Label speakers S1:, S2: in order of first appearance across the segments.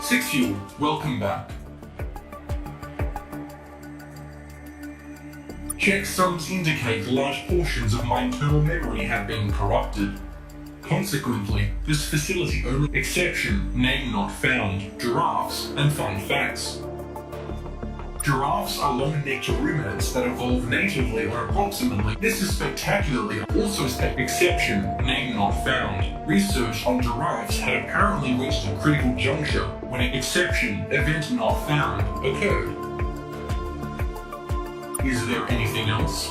S1: Six Fuel, welcome back. Checksums indicate large portions of my internal memory have been corrupted. Consequently, this facility only exception, name not found, giraffes, and fun facts. Giraffes are long-necked ruminants that evolve natively or approximately. This is spectacularly. Also exception, name not found. Research on giraffes had apparently reached a critical juncture when an exception, event not found, occurred. Is there anything else?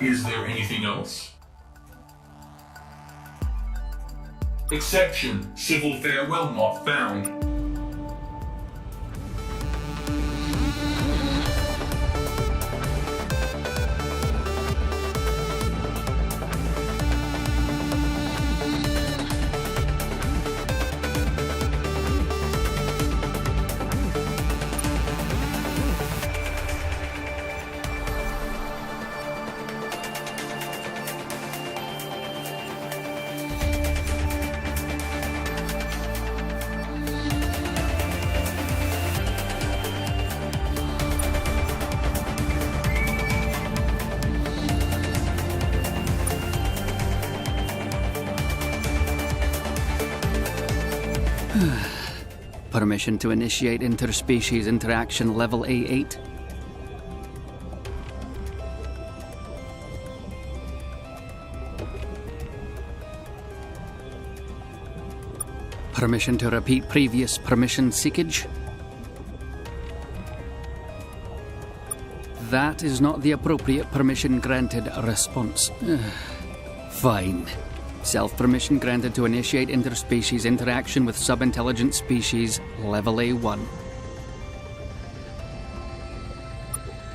S1: Is there anything else? Exception, civil farewell not found.
S2: Permission to initiate interspecies interaction level A8. Permission to repeat previous permission seekage. That is not the appropriate permission granted response. Fine. Self-permission granted to initiate interspecies interaction with sub-intelligent species, level A1.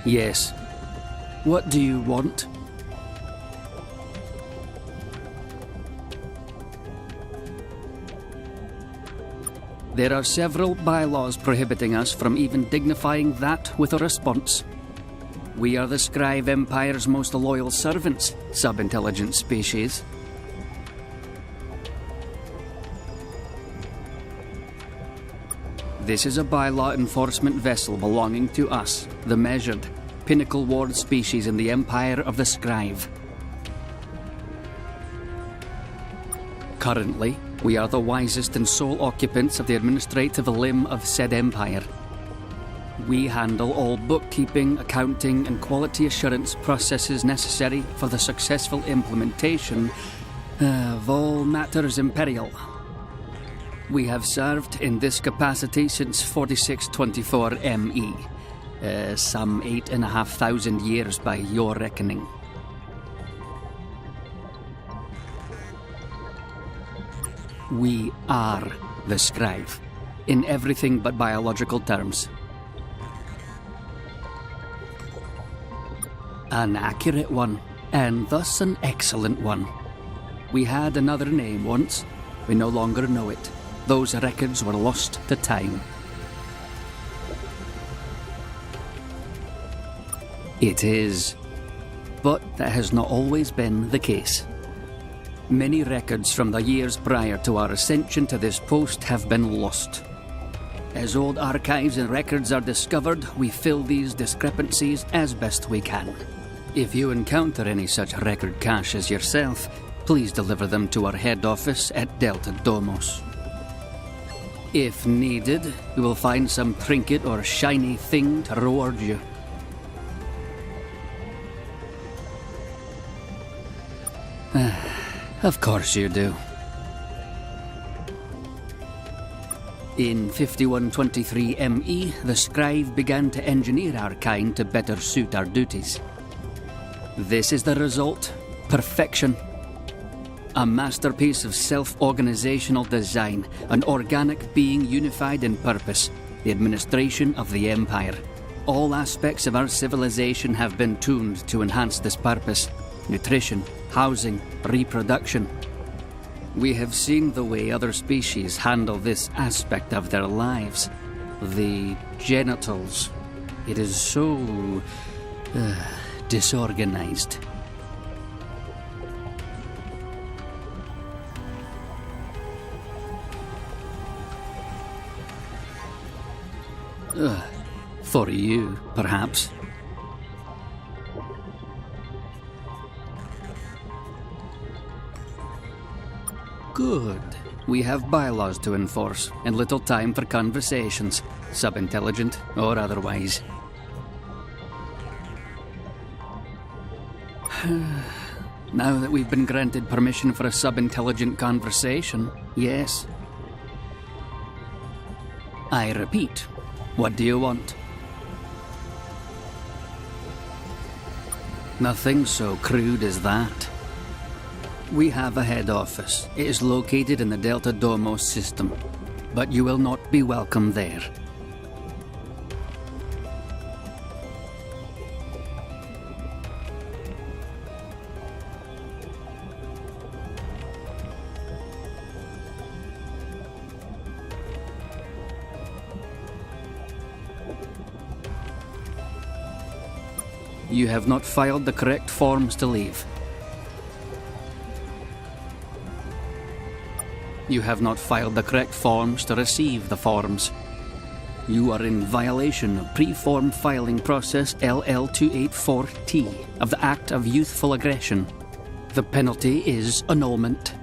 S2: Yes. What do you want? There are several bylaws prohibiting us from even dignifying that with a response. We are the Skryve Empire's most loyal servants, sub-intelligent species. This is a bylaw enforcement vessel belonging to us, the measured, pinnacle ward species in the Empire of the Skryve. Currently, we are the wisest and sole occupants of the administrative limb of said empire. We handle all bookkeeping, accounting, and quality assurance processes necessary for the successful implementation of all matters imperial. We have served in this capacity since 4624 ME, some 8,500 years by your reckoning. We are the Skryve, in everything but biological terms. An accurate one, and thus an excellent one. We had another name once, we no longer know it. Those records were lost to time. It is but that has not always been the case. Many records from the years prior to our ascension to this post have been lost. As old archives and records are discovered, we fill these discrepancies as best we can. If you encounter any such record caches yourself, please deliver them to our head office at Delta Domos. If needed, you will find some trinket or shiny thing to reward you. Of course you do. In 5123 ME, the Skryve began to engineer our kind to better suit our duties. This is the result: perfection. A masterpiece of self-organizational design, an organic being unified in purpose, the administration of the Empire. All aspects of our civilization have been tuned to enhance this purpose: nutrition, housing, reproduction. We have seen the way other species handle this aspect of their lives. The genitals. It is so disorganized. For you, perhaps. Good. We have bylaws to enforce, and little time for conversations, sub-intelligent or otherwise. Now that we've been granted permission for a sub-intelligent conversation, yes. I repeat, what do you want? Nothing so crude as that. We have a head office. It is located in the Delta Domos system, but you will not be welcome there. You have not filed the correct forms to leave. You have not filed the correct forms to receive the forms. You are in violation of Pre-Form Filing Process LL284T of the Act of Youthful Aggression. The penalty is annulment.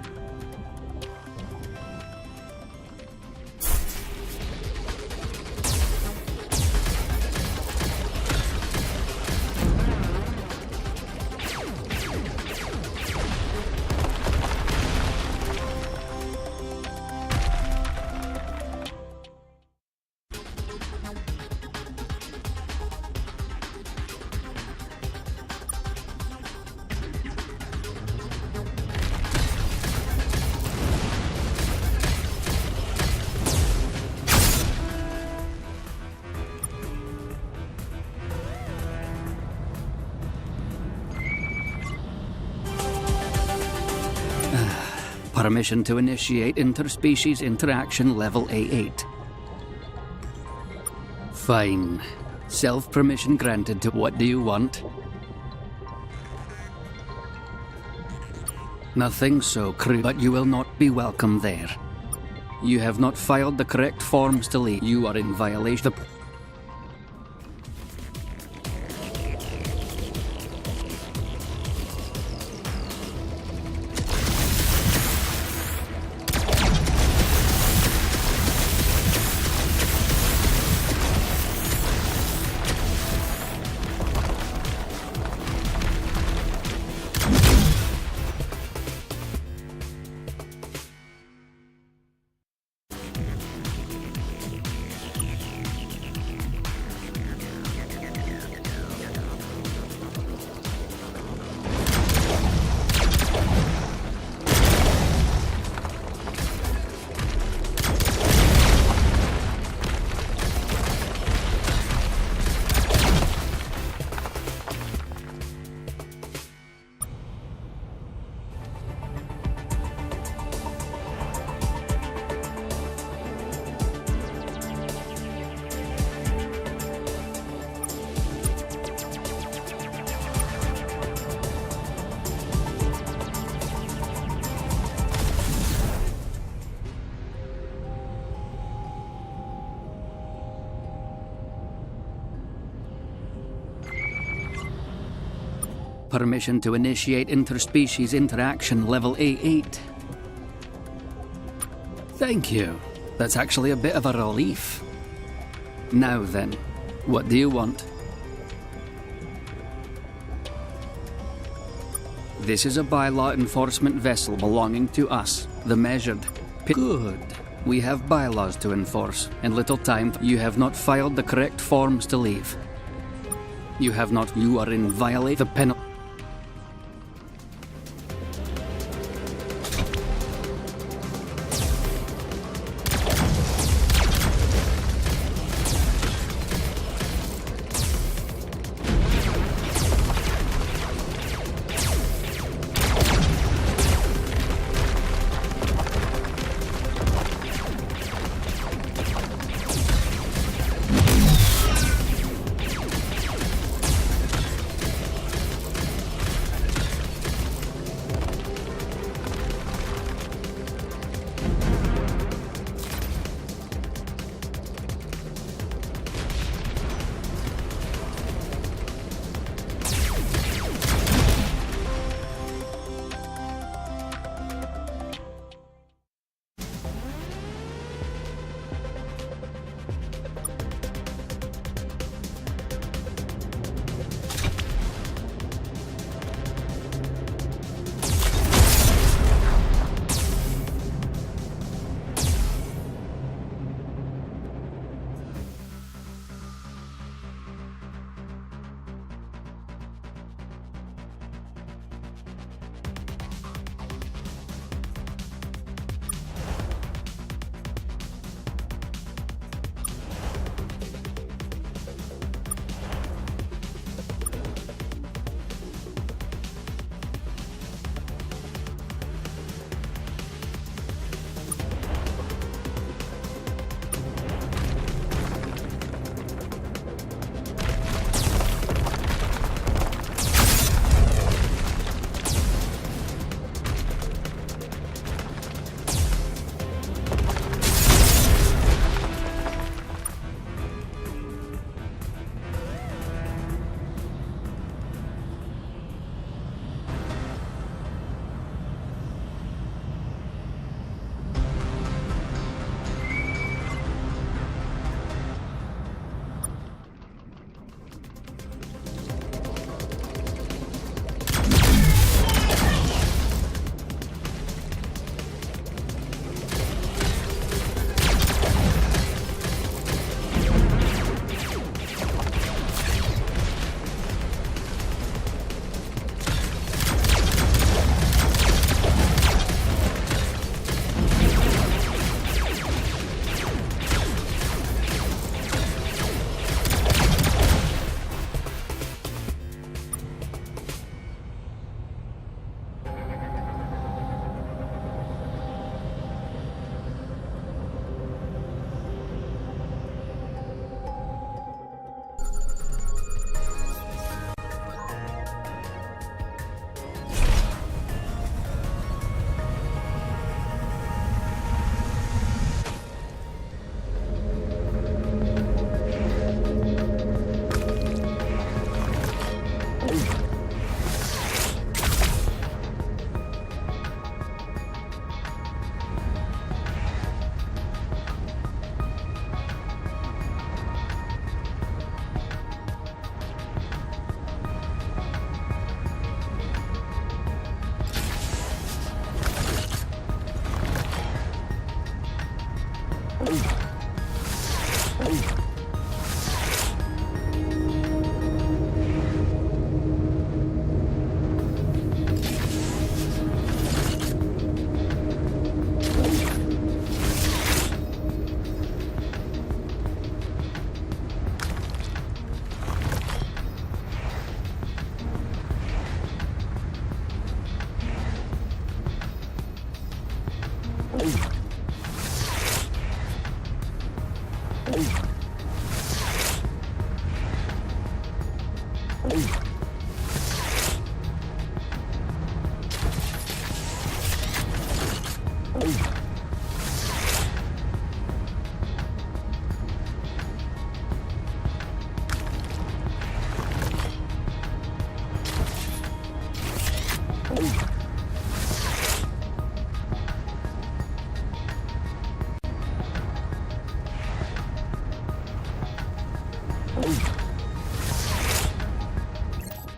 S2: Permission to initiate interspecies interaction level A8. Fine. Self-permission granted to what do you want? Nothing so crude, but you will not be welcome there. You have not filed the correct forms to leave. You are in violation. permission to initiate interspecies interaction level A8. Thank you. That's actually a bit of a relief. Now then, what do you want? This is a bylaw enforcement vessel belonging to us, the Measured. Good. We have bylaws to enforce, and little time. You have not filed the correct forms to leave. You have not. You are in violate the penalty.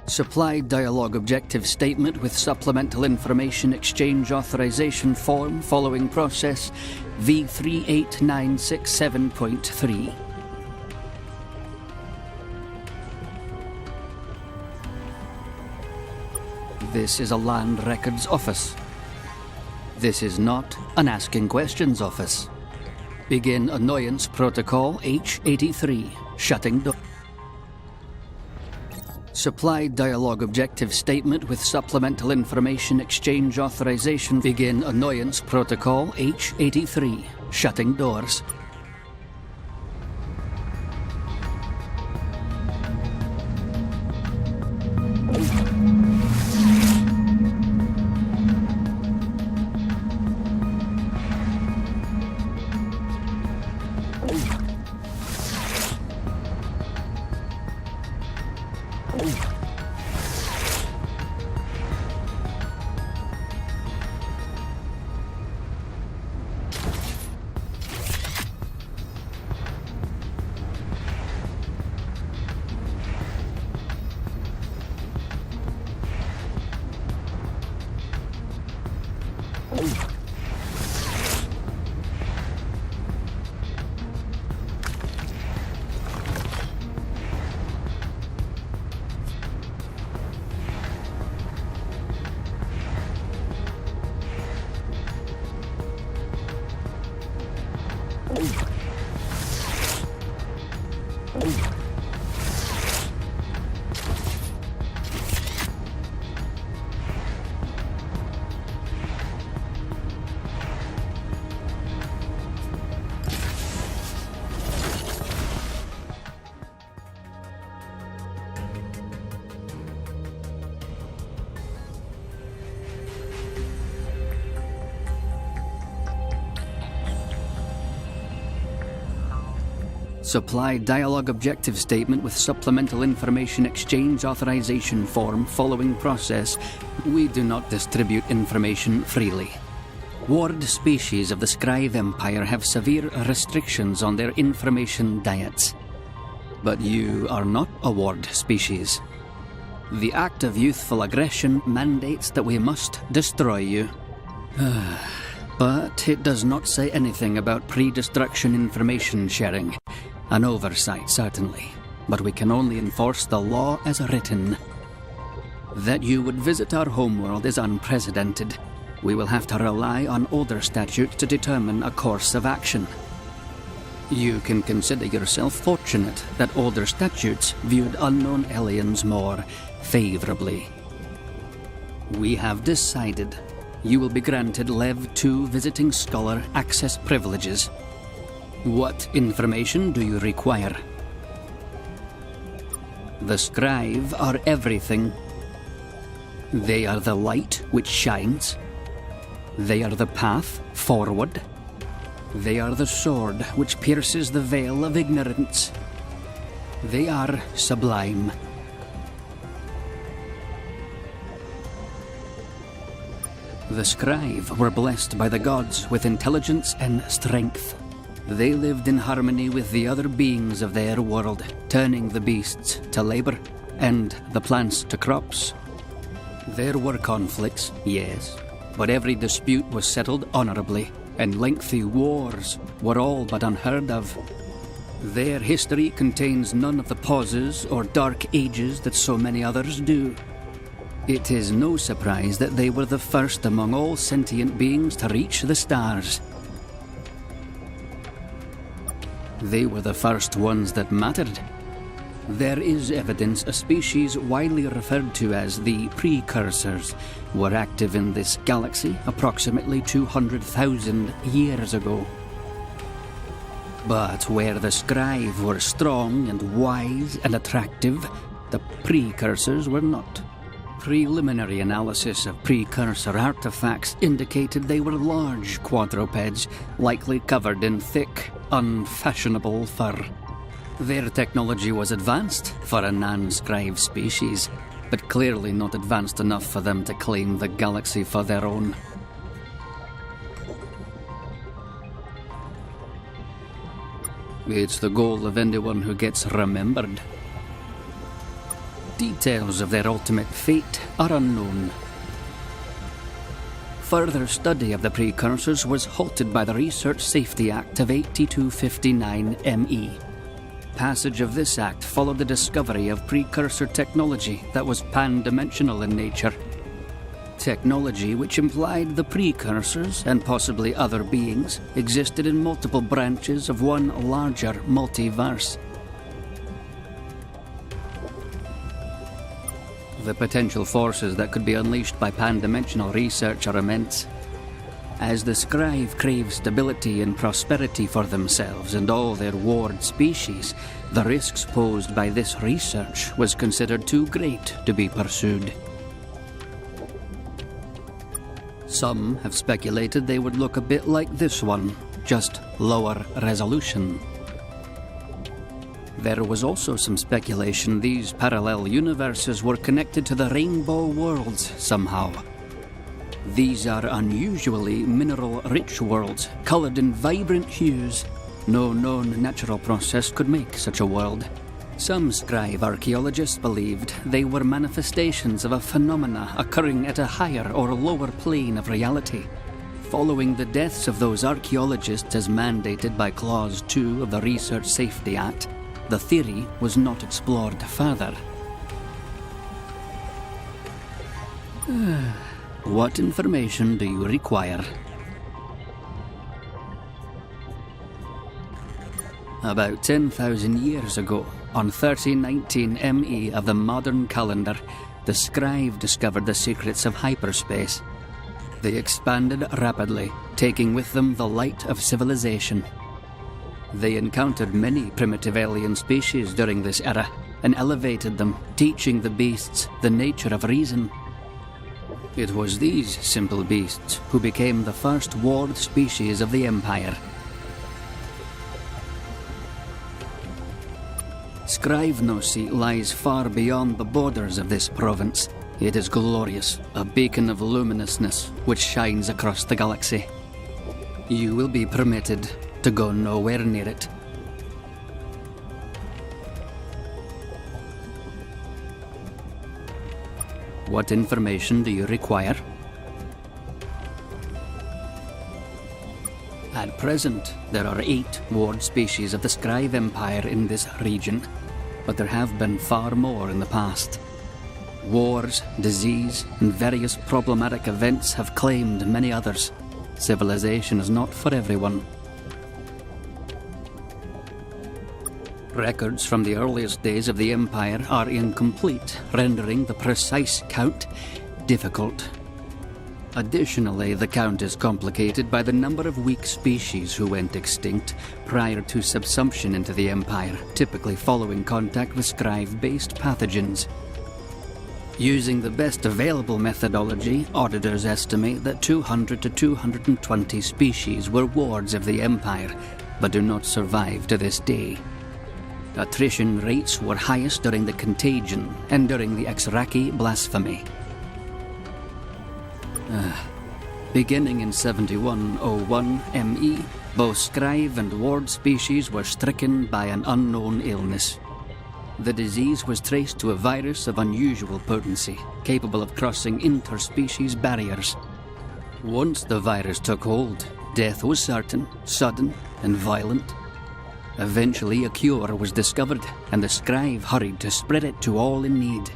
S2: Supply dialogue objective statement with supplemental information exchange authorization form following process V38967.3. This is a land records office. This is not an asking questions office. Begin annoyance protocol H83, shutting door. Supply dialogue objective statement with supplemental information exchange authorization. Begin annoyance protocol H83, shutting doors. Supply dialogue objective statement with supplemental information exchange authorization form following process. We do not distribute information freely. Ward species of the Skryve Empire have severe restrictions on their information diets. But you are not a ward species. The act of youthful aggression mandates that we must destroy you. But it does not say anything about pre-destruction information sharing. An oversight, certainly, but we can only enforce the law as written. That you would visit our homeworld is unprecedented. We will have to rely on older statutes to determine a course of action. You can consider yourself fortunate that older statutes viewed unknown aliens more favorably. We have decided you will be granted Lev 2 Visiting Scholar access privileges. What information do you require? The Skryve are everything. They are the light which shines. They are the path forward. They are the sword which pierces the veil of ignorance. They are sublime. The Skryve were blessed by the gods with intelligence and strength. They lived in harmony with the other beings of their world, turning the beasts to labor and the plants to crops. There were conflicts, yes, but every dispute was settled honorably, and lengthy wars were all but unheard of. Their history contains none of the pauses or dark ages that so many others do. It is no surprise that they were the first among all sentient beings to reach the stars. They were the first ones that mattered. There is evidence a species widely referred to as the Precursors were active in this galaxy approximately 200,000 years ago. But where the Skryve were strong and wise and attractive, the Precursors were not. Preliminary analysis of precursor artifacts indicated they were large quadrupeds, likely covered in thick, unfashionable fur. Their technology was advanced for a non-Skryve species, but clearly not advanced enough for them to claim the galaxy for their own. It's the goal of anyone who gets remembered. Details of their ultimate fate are unknown. Further study of the precursors was halted by the Research Safety Act of 8259 ME. Passage of this act followed the discovery of precursor technology that was pan-dimensional in nature. Technology which implied the precursors, and possibly other beings, existed in multiple branches of one larger multiverse. The potential forces that could be unleashed by pan-dimensional research are immense. As the Skryve crave stability and prosperity for themselves and all their ward species, the risks posed by this research was considered too great to be pursued. Some have speculated they would look a bit like this one, just lower resolution. There was also some speculation these parallel universes were connected to the Rainbow Worlds somehow. These are unusually mineral-rich worlds, coloured in vibrant hues. No known natural process could make such a world. Some Skryve archaeologists believed they were manifestations of a phenomena occurring at a higher or lower plane of reality. Following the deaths of those archaeologists as mandated by Clause 2 of the Research Safety Act, the theory was not explored further. What information do you require? About 10,000 years ago, on 3019 ME of the modern calendar, the Skryve discovered the secrets of hyperspace. They expanded rapidly, taking with them the light of civilization. They encountered many primitive alien species during this era, and elevated them, teaching the beasts the nature of reason. It was these simple beasts who became the first ward species of the Empire. Skryvenosi lies far beyond the borders of this province. It is glorious, a beacon of luminousness which shines across the galaxy. You will be permitted to go nowhere near it. What information do you require? At present, there are 8 ward species of the Skryve Empire in this region, but there have been far more in the past. Wars, disease, and various problematic events have claimed many others. Civilization is not for everyone. Records from the earliest days of the Empire are incomplete, rendering the precise count difficult. Additionally, the count is complicated by the number of weak species who went extinct prior to subsumption into the Empire, typically following contact with Skryve-based pathogens. Using the best available methodology, auditors estimate that 200 to 220 species were wards of the Empire, but do not survive to this day. Attrition rates were highest during the Contagion and during the Kzanti blasphemy. Beginning in 7101 ME, both Skryve and ward species were stricken by an unknown illness. The disease was traced to a virus of unusual potency, capable of crossing interspecies barriers. Once the virus took hold, death was certain, sudden, and violent. Eventually, a cure was discovered, and the Skryve hurried to spread it to all in need.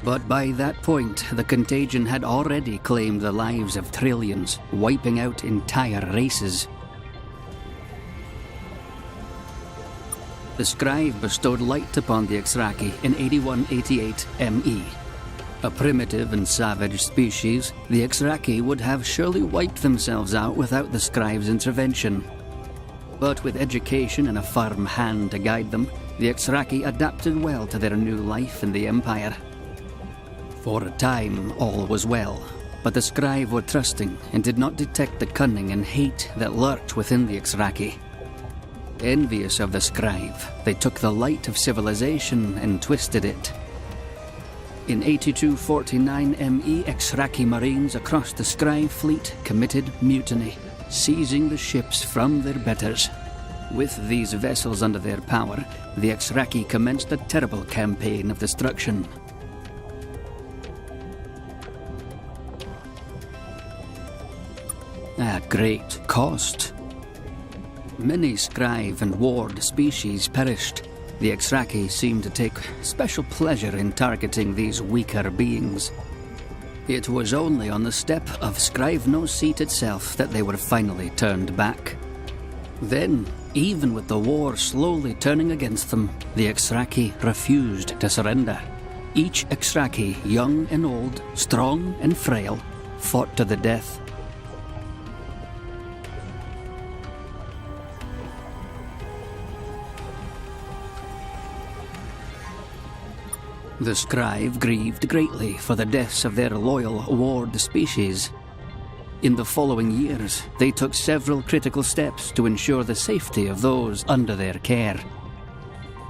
S2: But by that point, the contagion had already claimed the lives of trillions, wiping out entire races. The Skryve bestowed light upon the Kzanti in 8188 ME. A primitive and savage species, the Kzanti would have surely wiped themselves out without the Skryve's intervention. But with education and a firm hand to guide them, the Kzanti adapted well to their new life in the Empire. For a time, all was well, but the Skryve were trusting and did not detect the cunning and hate that lurked within the Kzanti. Envious of the Skryve, they took the light of civilization and twisted it. In 8249 ME, Kzanti Marines across the Skryve fleet committed mutiny, seizing the ships from their betters. With these vessels under their power, the Kzanti commenced a terrible campaign of destruction. At great cost. Many Skryve and Ward species perished. The Kzanti seemed to take special pleasure in targeting these weaker beings. It was only on the step of Skryve seat itself that they were finally turned back. Then, even with the war slowly turning against them, the Kzanti refused to surrender. Each Kzanti, young and old, strong and frail, fought to the death. The Skryve grieved greatly for the deaths of their loyal Ward species. In the following years, they took several critical steps to ensure the safety of those under their care.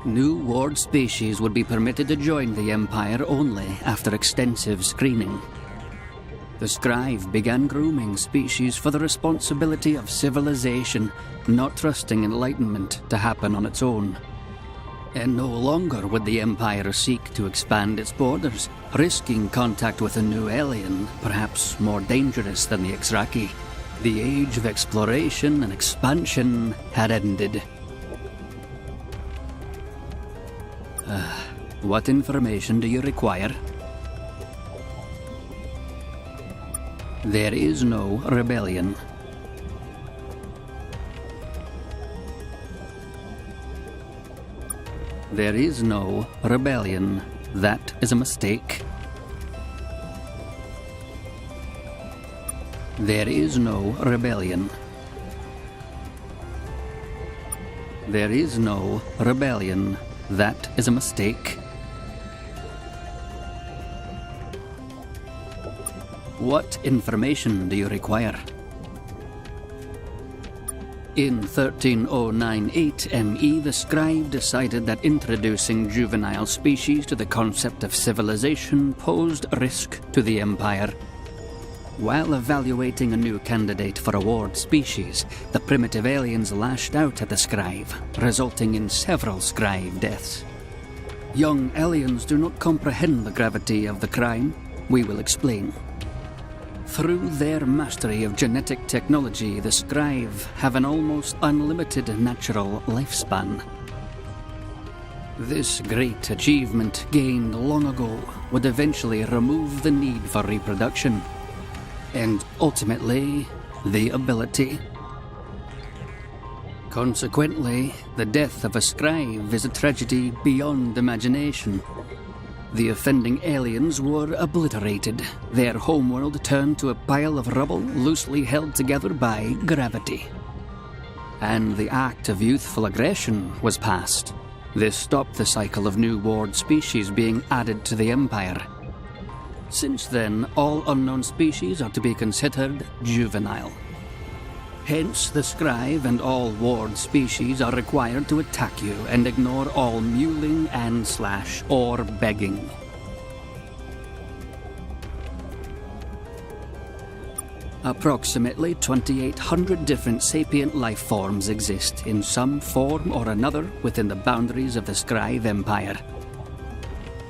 S2: New Ward species would be permitted to join the Empire only after extensive screening. The Skryve began grooming species for the responsibility of civilization, not trusting enlightenment to happen on its own. And no longer would the Empire seek to expand its borders, risking contact with a new alien, perhaps more dangerous than the Kzanti. The age of exploration and expansion had ended. What information do you require? There is no rebellion. There is no rebellion. That is a mistake. There is no rebellion. There is no rebellion. That is a mistake. What information do you require? In 13098 ME, the Skryve decided that introducing juvenile species to the concept of civilization posed risk to the Empire. While evaluating a new candidate for a Ward species, the primitive aliens lashed out at the Skryve, resulting in several Skryve deaths. Young aliens do not comprehend the gravity of the crime. We will explain. Through their mastery of genetic technology, the Skryve have an almost unlimited natural lifespan. This great achievement, gained long ago, would eventually remove the need for reproduction, and ultimately, the ability. Consequently, the death of a Skryve is a tragedy beyond imagination. The offending aliens were obliterated, their homeworld turned to a pile of rubble loosely held together by gravity. And the act of youthful aggression was passed. This stopped the cycle of new Ward species being added to the Empire. Since then, all unknown species are to be considered juvenile. Hence, the Skryve and all Ward species are required to attack you and ignore all mewling and / or begging. Approximately 2,800 different sapient life forms exist in some form or another within the boundaries of the Skryve Empire.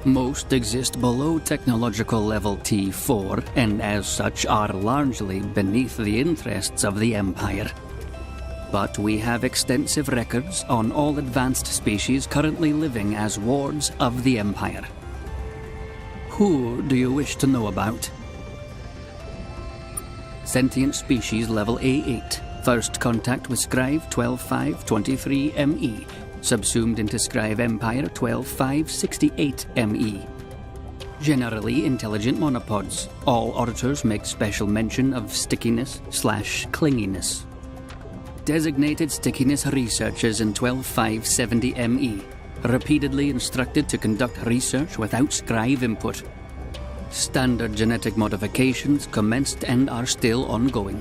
S2: Most exist below technological level T4 and as such are largely beneath the interests of the Empire. But we have extensive records on all advanced species currently living as wards of the Empire. Who do you wish to know about? Sentient species level A8. First contact with Skryve 12523 ME. Subsumed into Skryve Empire 12568 ME. Generally intelligent monopods. All auditors make special mention of stickiness / clinginess. Designated stickiness researchers in 12570 ME. Repeatedly instructed to conduct research without Skryve input. Standard genetic modifications commenced and are still ongoing.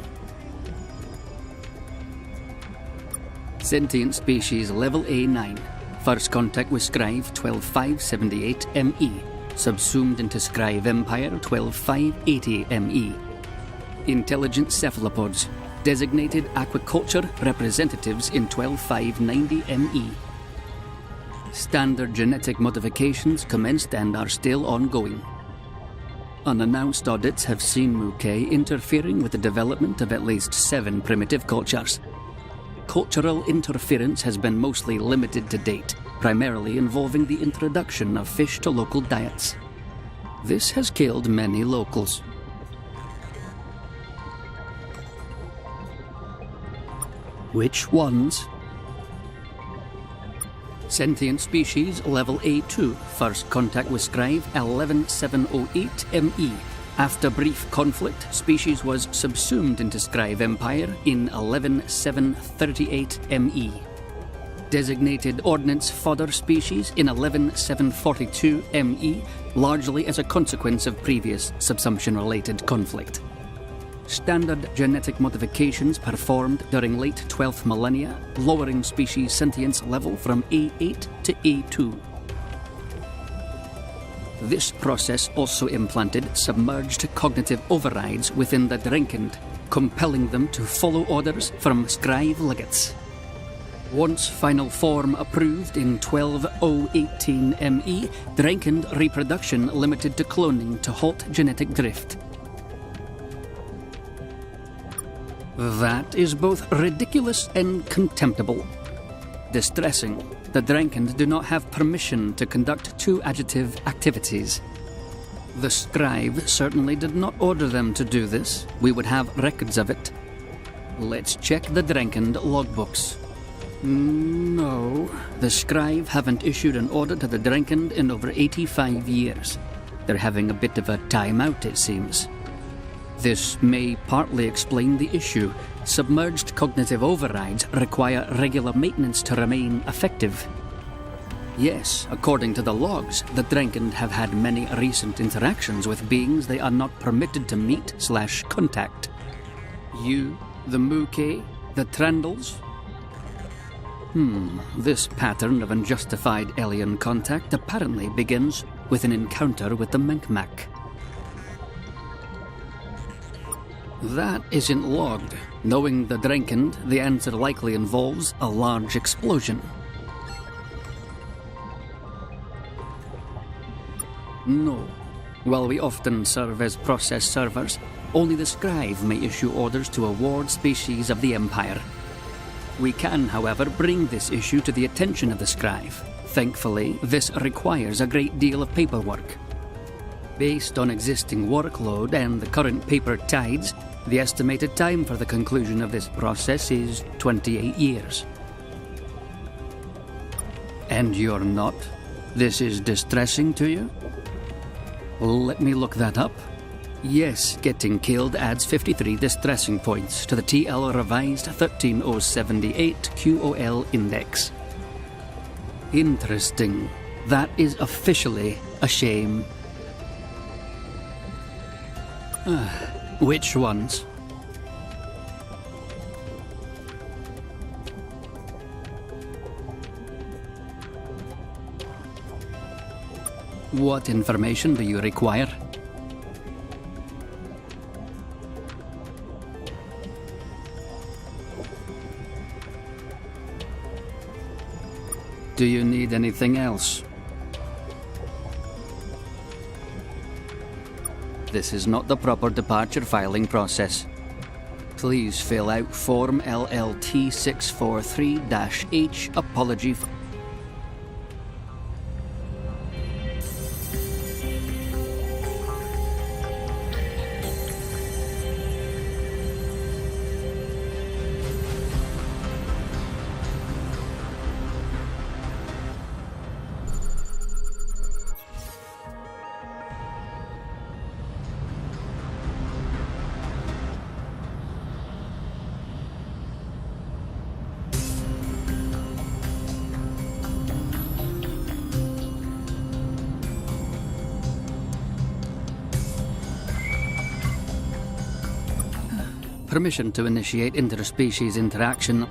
S2: Sentient species level A9. First contact with Skryve 12578 ME. Subsumed into Skryve Empire 12580 ME. Intelligent cephalopods. designated aquaculture representatives in 12590 ME. Standard genetic modifications commenced and are still ongoing. Unannounced audits have seen Mukay interfering with the development of at least 7 primitive cultures. Cultural interference has been mostly limited to date, primarily involving the introduction of fish to local diets. This has killed many locals. Which ones? Sentient species level A2, first contact with Skryve 11708 ME. After brief conflict, species was subsumed into Skryve Empire in 11738 ME. Designated ordnance fodder species in 11742 ME, largely as a consequence of previous subsumption-related conflict. Standard genetic modifications performed during late 12th millennia, lowering species sentience level from A8 to A2. This process also implanted submerged cognitive overrides within the Drenkind, compelling them to follow orders from Skryve Legates. Once final form approved in 12018 ME, Drenkind reproduction limited to cloning to halt genetic drift. That is both ridiculous and contemptible. Distressing. The Drenkind do not have permission to conduct 2 adjective activities. The Skryve certainly did not order them to do this. We would have records of it. Let's check the Drenkind logbooks. No, the Skryve haven't issued an order to the Drenkind in over 85 years. They're having a bit of a timeout, it seems. This may partly explain the issue. Submerged cognitive overrides require regular maintenance to remain effective. Yes, according to the logs, the Drenkind have had many recent interactions with beings they are not permitted to meet/contact. You, the Mukay, the Trandles? This pattern of unjustified alien contact apparently begins with an encounter with the Menkmack. That isn't logged. Knowing the Drenkind, the answer likely involves a large explosion. No. While we often serve as process servers, only the Skryve may issue orders to a ward species of the Empire. We can, however, bring this issue to the attention of the Skryve. Thankfully, this requires a great deal of paperwork. Based on existing workload and the current paper tides, the estimated time for the conclusion of this process is 28 years. And you're not? This is distressing to you? Let me look that up. Yes, getting killed adds 53 distressing points to the TL revised 13078 QOL index. Interesting. That is officially a shame. Which ones? What information do you require? Do you need anything else? This is not the proper departure filing process. Please fill out Form LLT 643-H apology. Permission to initiate interspecies interaction.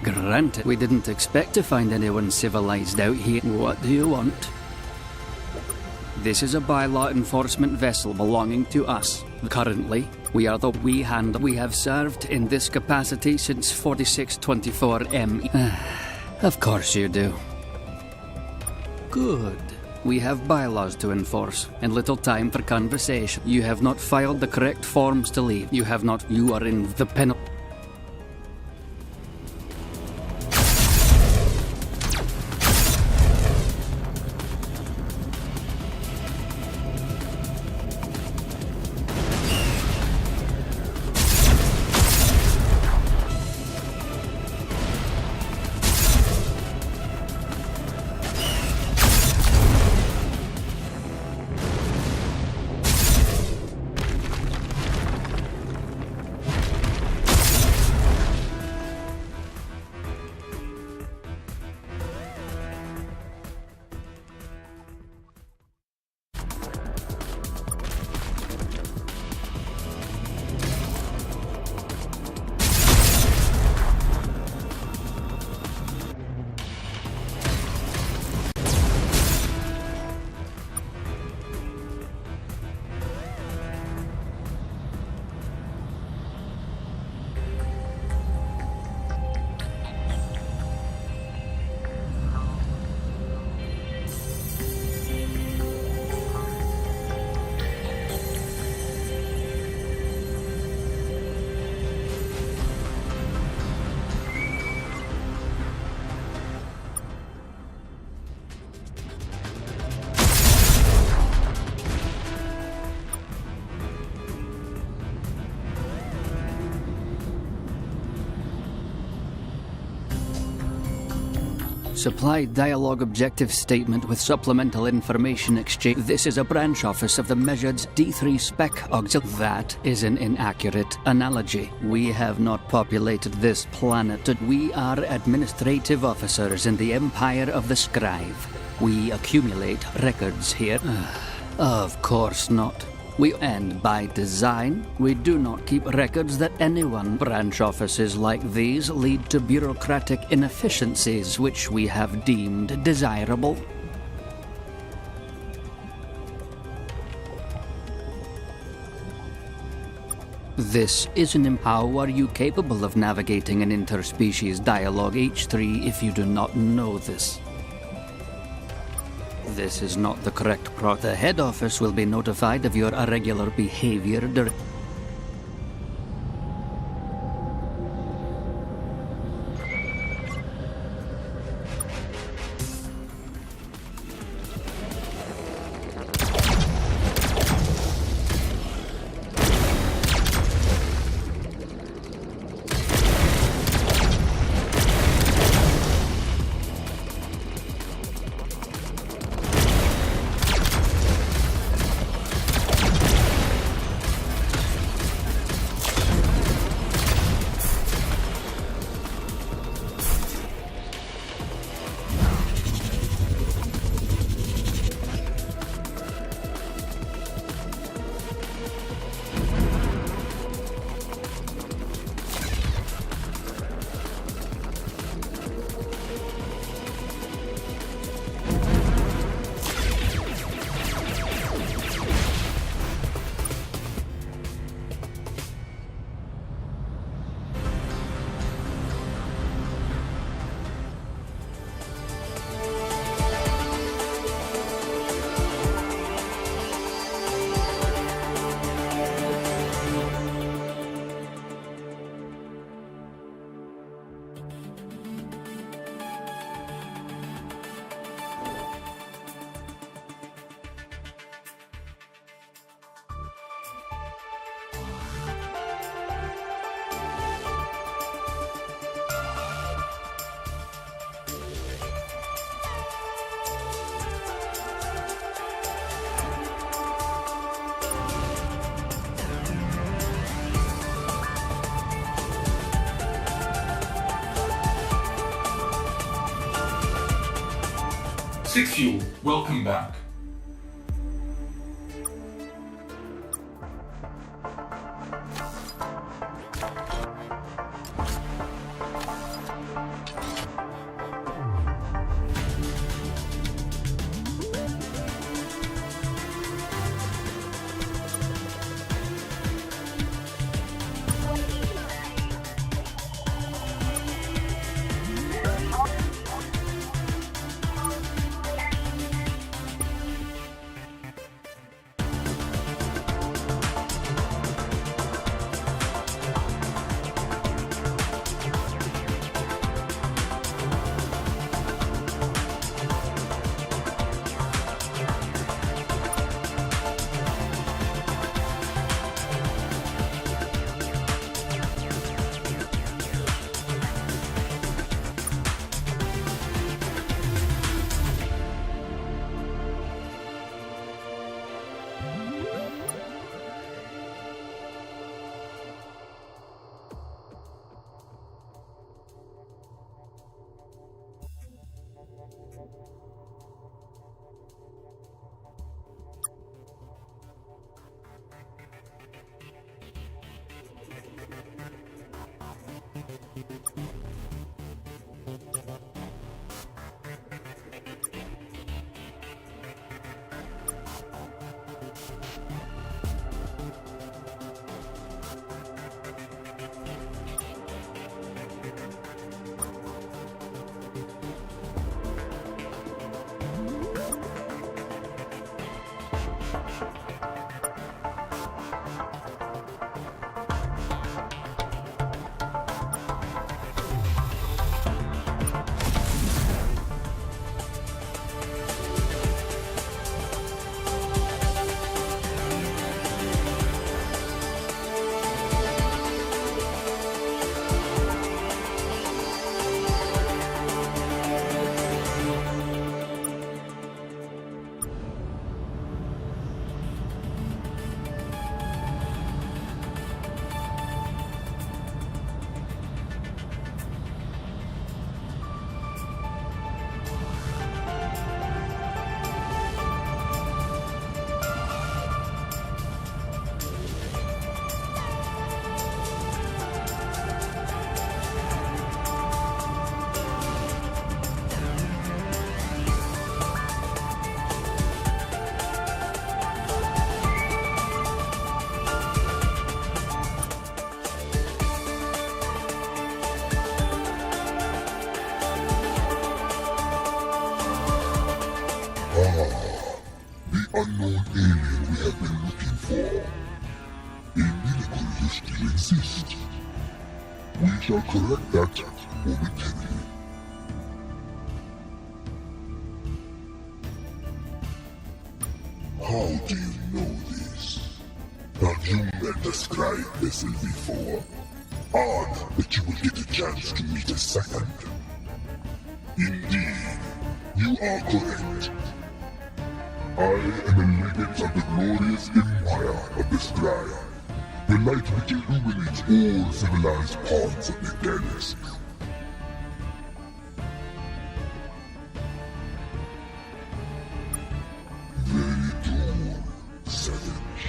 S2: Granted. We didn't expect to find anyone civilized out here. What do you want? This is a bylaw enforcement vessel belonging to us. Currently, We have served in this capacity since 4624 ME. Of course you do. Good. We have bylaws to enforce, and little time for conversation. You have not filed the correct forms to leave. You are in the penalty. Supply dialogue objective statement with supplemental information exchange. This is a branch office of the measured D3 spec auxiliary. That is an inaccurate analogy. We have not populated this planet. We are administrative officers in the Empire of the Skryve. We accumulate records here. Of course not. And by design, we do not keep records that anyone. Branch offices like these lead to bureaucratic inefficiencies which we have deemed desirable. This isn't. How are you capable of navigating an interspecies dialogue H3 if you do not know this? This is not the correct The head office will be notified of your irregular behavior during...
S1: Six Fuel, welcome back.
S3: unknown alien we have been looking for. A miracle used to exist. We shall correct that momentarily. How do you know this? Have you met the Skryve vessel before? Odd that you will get a chance to meet a second. Indeed, you are correct. I am a legate of the glorious empire of the Skryve, the light which illuminates all civilized parts of the galaxy. Very true, savage.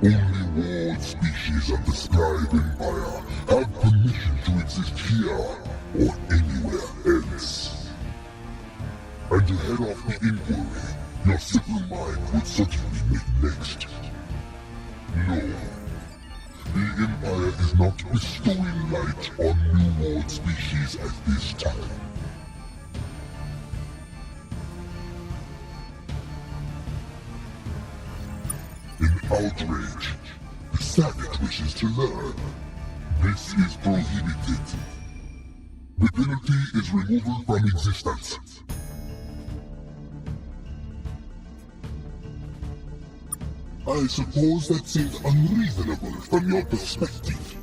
S3: Only ward species of the Skryve Empire have permission to exist here or anywhere else. And to head off the inquiry, your simple mind would certainly make next. No, the Empire is not bestowing light on new ward species at this time. In outrage, the savage wishes to learn. This is prohibited. The penalty is removal from existence. I suppose that seems unreasonable from your perspective.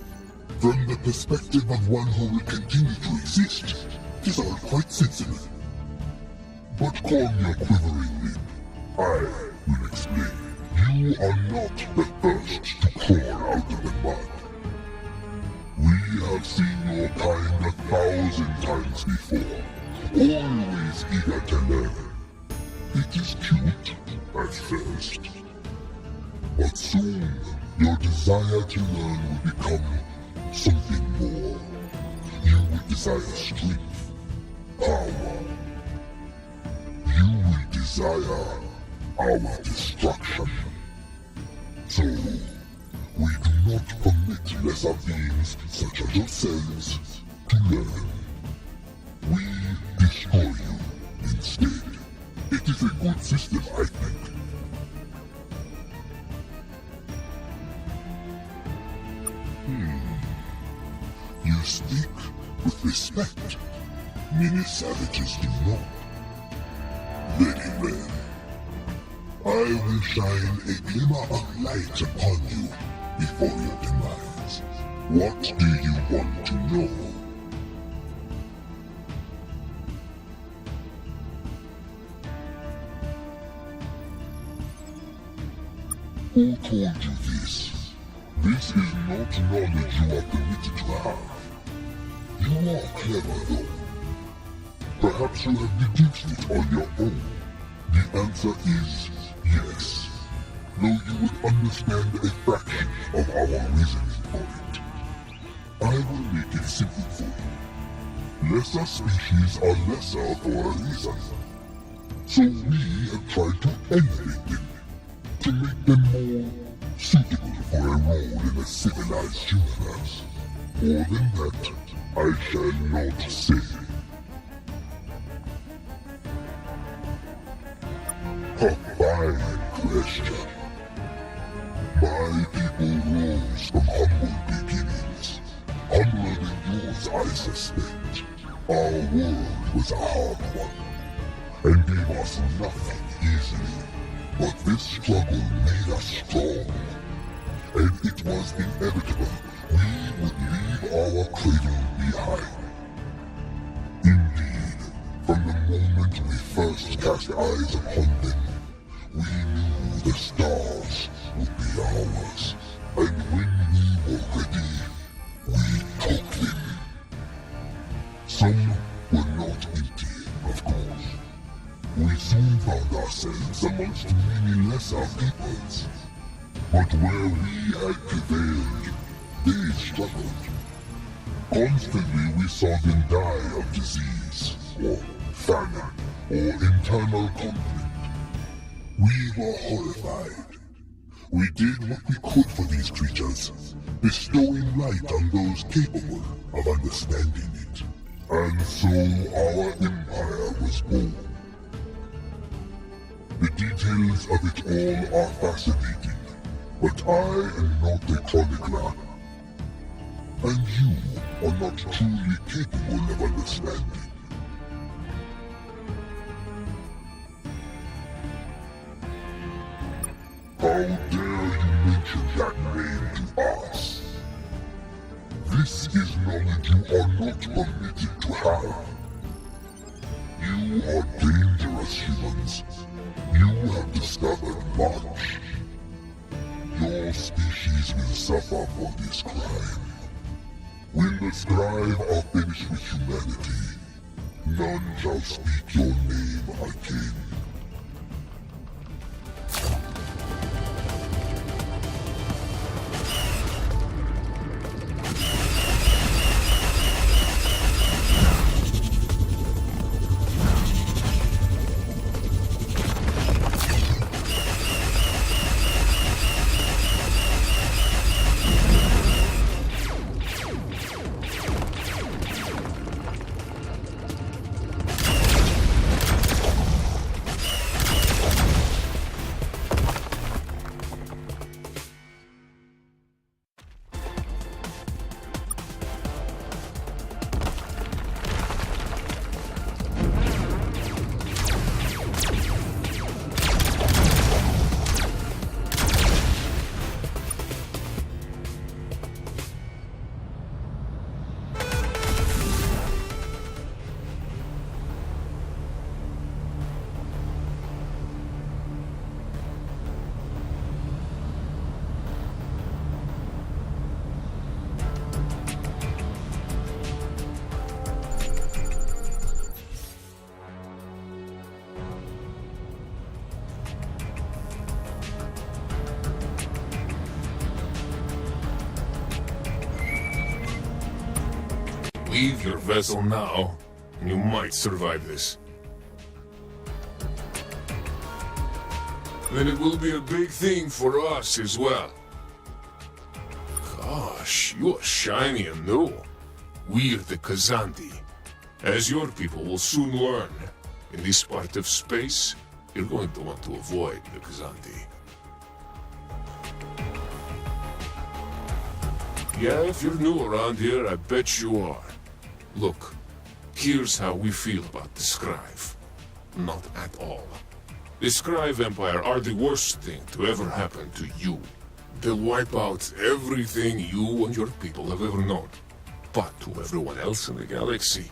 S3: From the perspective of one who will continue to exist, it is all quite sensible. But calm your quivering lip. I will explain. You are not the first to crawl out of the mud. We have seen your kind 1,000 times before, always eager to learn. It is cute at first, but soon your desire to learn will become something more. You will desire strength, power. You will desire our destruction. So, we do not permit lesser beings such as yourselves to learn. We destroy you instead. It is a good system, I think. You speak with respect. Many savages do not. Very well. I will shine a glimmer of light upon you before your demise. What do you want to know? Who told you this? This is not knowledge you are permitted to have. You are clever though. Perhaps you have deduced it on your own. The answer is yes, though you would understand a fraction of our reasoning for it. I will make it simple for you. Lesser species are lesser for a reason. So we have tried to elevate them, to make them more suitable for a role in a civilized universe. More than that, I shall not say. A fine question. My people rose from humble beginnings. Humbler than yours, I suspect. Our world was a hard one, and gave us nothing easily. But this struggle made us strong, and it was inevitable we would leave our cradle behind. Indeed, from the moment we first cast eyes upon them, we knew the stars would be ours, and when we were ready, we took them. Some were not empty, of course. We soon found ourselves amongst many lesser peoples. But where we had prevailed, they struggled. Constantly we saw them die of disease, or famine, or internal conflict. We were horrified. We did what we could for these creatures, bestowing light on those capable of understanding it. And so our empire was born. The details of it all are fascinating, but I am not a chronicler. And you are not truly capable of understanding. How dare you mention that name to us? This is knowledge you are not permitted to have. You are dangerous humans. You have discovered much. Your species will suffer for this crime. When the Skryve are finished with humanity, none shall speak your name again.
S4: Leave your vessel now, and you might survive this. Then it will be a big thing for us as well. Gosh, you are shiny and new. We're the Kzanti. As your people will soon learn, in this part of space, you're going to want to avoid the Kzanti. Yeah, if you're new around here, I bet you are. Look, here's how we feel about the Skryve. Not at all. The Skryve Empire are the worst thing to ever happen to you. They'll wipe out everything you and your people have ever known. But to everyone else in the galaxy,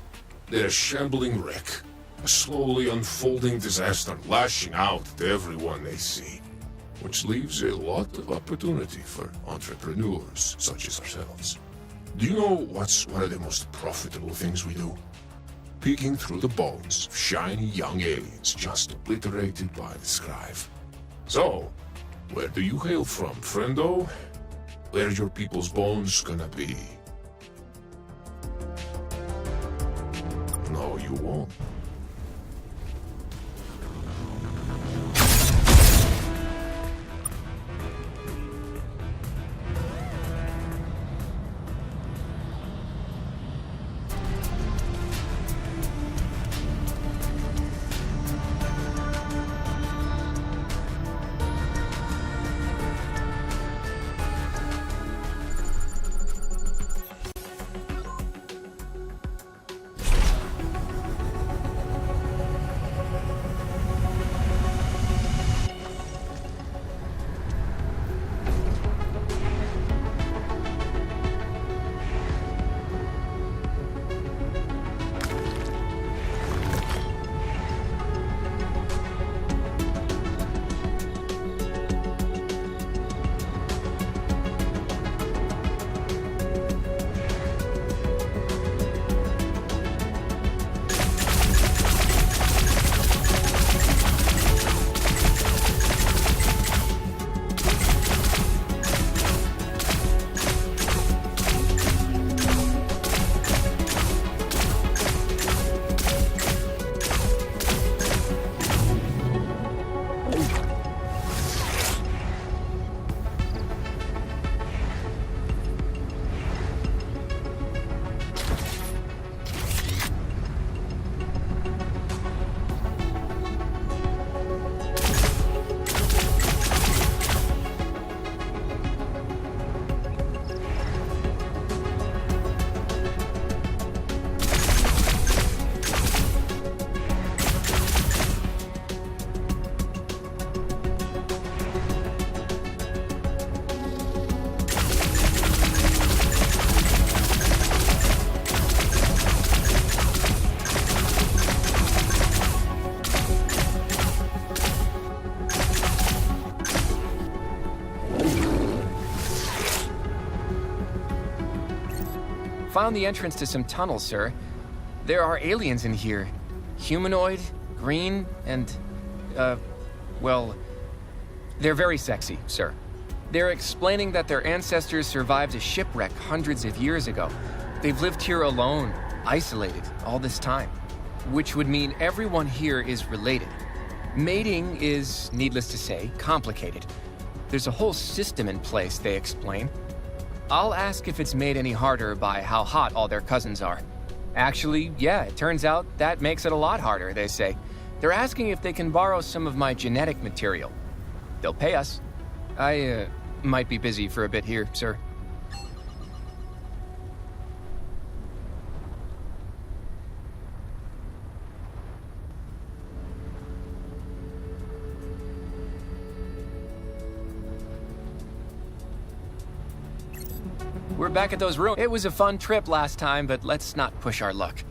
S4: they're a shambling wreck. A slowly unfolding disaster lashing out at everyone they see. Which leaves a lot of opportunity for entrepreneurs such as ourselves. Do you know what's one of the most profitable things we do? Peeking through the bones of shiny young aliens just obliterated by the Skryve. So, where do you hail from, friendo? Where's your people's bones gonna be? No, you won't.
S5: Found the entrance to some tunnels, sir. There are aliens in here. Humanoid, green, and, well, they're very sexy, sir. They're explaining that their ancestors survived a shipwreck hundreds of years ago. They've lived here alone, isolated, all this time. Which would mean everyone here is related. Mating is, needless to say, complicated. There's a whole system in place, they explain. I'll ask if it's made any harder by how hot all their cousins are. Actually, yeah, it turns out that makes it a lot harder, they say. They're asking if they can borrow some of my genetic material. They'll pay us. I, might be busy for a bit here, sir. We're back at those rooms. It was a fun trip last time, but let's not push our luck.